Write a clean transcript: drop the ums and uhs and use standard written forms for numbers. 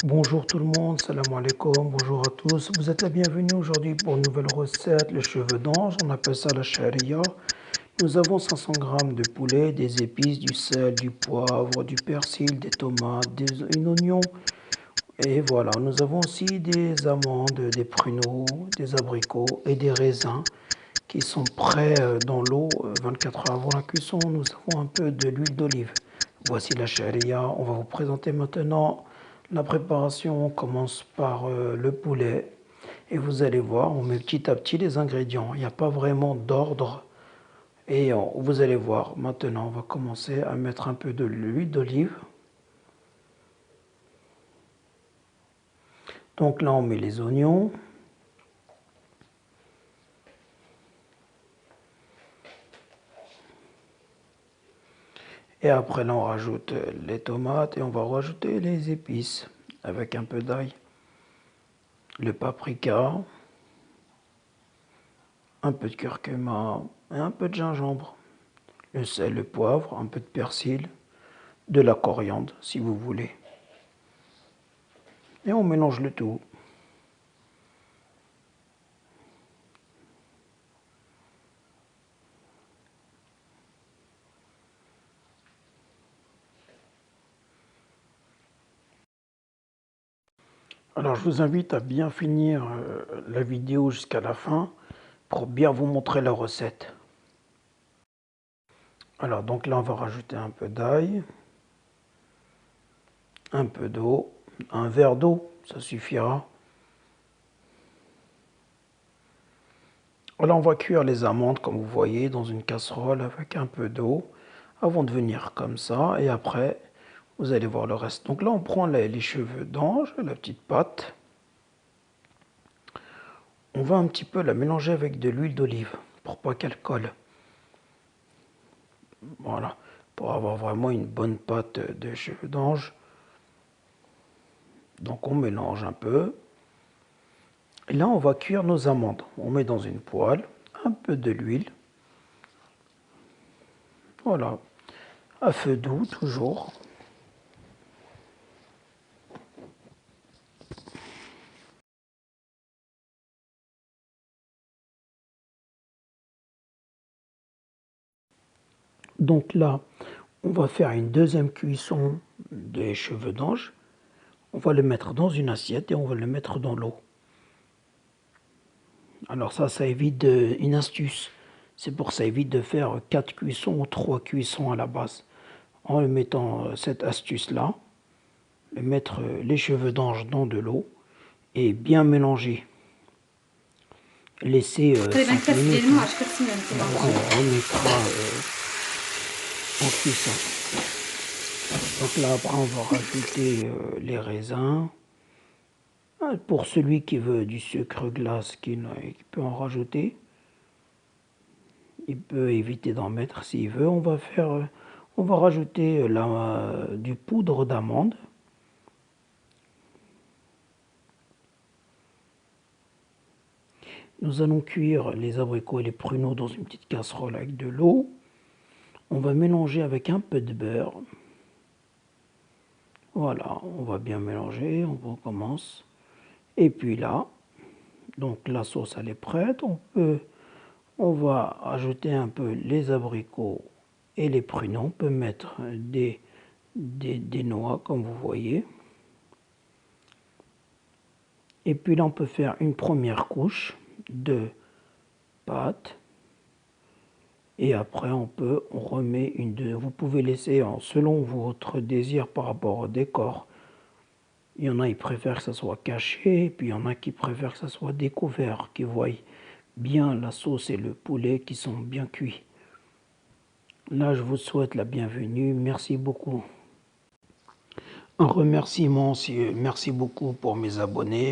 Bonjour tout le monde, salam alaikum, bonjour à tous. Vous êtes la bienvenue aujourd'hui pour une nouvelle recette, les cheveux d'ange, on appelle ça la sharia. Nous avons 500 grammes de poulet, des épices, du sel, du poivre, du persil, des tomates, un oignon. Et voilà, nous avons aussi des amandes, des pruneaux, des abricots et des raisins qui sont prêts dans l'eau 24 heures avant la cuisson. Nous avons un peu de l'huile d'olive. Voici la sharia. On va vous présenter maintenant la préparation. On commence par le poulet et vous allez voir, on met petit à petit les ingrédients. Il n'y a pas vraiment d'ordre. Et vous allez voir, maintenant on va commencer à mettre un peu de l'huile d'olive. Donc là on met les oignons. Et après là on rajoute les tomates et on va rajouter les épices avec un peu d'ail, le paprika, un peu de curcuma et un peu de gingembre, le sel, le poivre, un peu de persil, de la coriandre si vous voulez. Et on mélange le tout. Alors je vous invite à bien finir la vidéo jusqu'à la fin pour bien vous montrer la recette. Alors donc là on va rajouter un peu d'ail, un peu d'eau, un verre d'eau, ça suffira. Là on va cuire les amandes comme vous voyez dans une casserole avec un peu d'eau avant de venir comme ça et après vous allez voir le reste. Donc là on prend les cheveux d'ange, la petite pâte. On va un petit peu la mélanger avec de l'huile d'olive pour pas qu'elle colle. Voilà, pour avoir vraiment une bonne pâte de cheveux d'ange. Donc on mélange un peu. Et là on va cuire nos amandes. On met dans une poêle un peu de l'huile. Voilà, à feu doux toujours. Donc là, on va faire une deuxième cuisson des cheveux d'ange. On va le mettre dans une assiette et on va le mettre dans l'eau. Alors ça évite une astuce. C'est pour ça évite de faire 4 cuissons ou 3 cuissons à la base. En mettant cette astuce-là, mettre les cheveux d'ange dans de l'eau et bien mélanger. Laisser 5 minutes. Après, on remettra en cuisson. Donc là, après, on va rajouter les raisins. Pour celui qui veut du sucre glace, qui peut en rajouter. Il peut éviter d'en mettre s'il veut. On va rajouter du poudre d'amande. Nous allons cuire les abricots et les pruneaux dans une petite casserole avec de l'eau. On va mélanger avec un peu de beurre. Voilà, on va bien mélanger, on recommence. Et puis là, donc la sauce elle est prête. On va ajouter un peu les abricots et les pruneaux. On peut mettre des noix comme vous voyez. Et puis là on peut faire une première couche de pâte. Et après, on remet une deux. Vous pouvez laisser selon votre désir par rapport au décor. Il y en a qui préfèrent que ça soit caché, et puis il y en a qui préfèrent que ça soit découvert, qui voient bien la sauce et le poulet qui sont bien cuits. Là, je vous souhaite la bienvenue. Merci beaucoup. Un remerciement, merci beaucoup pour mes abonnés.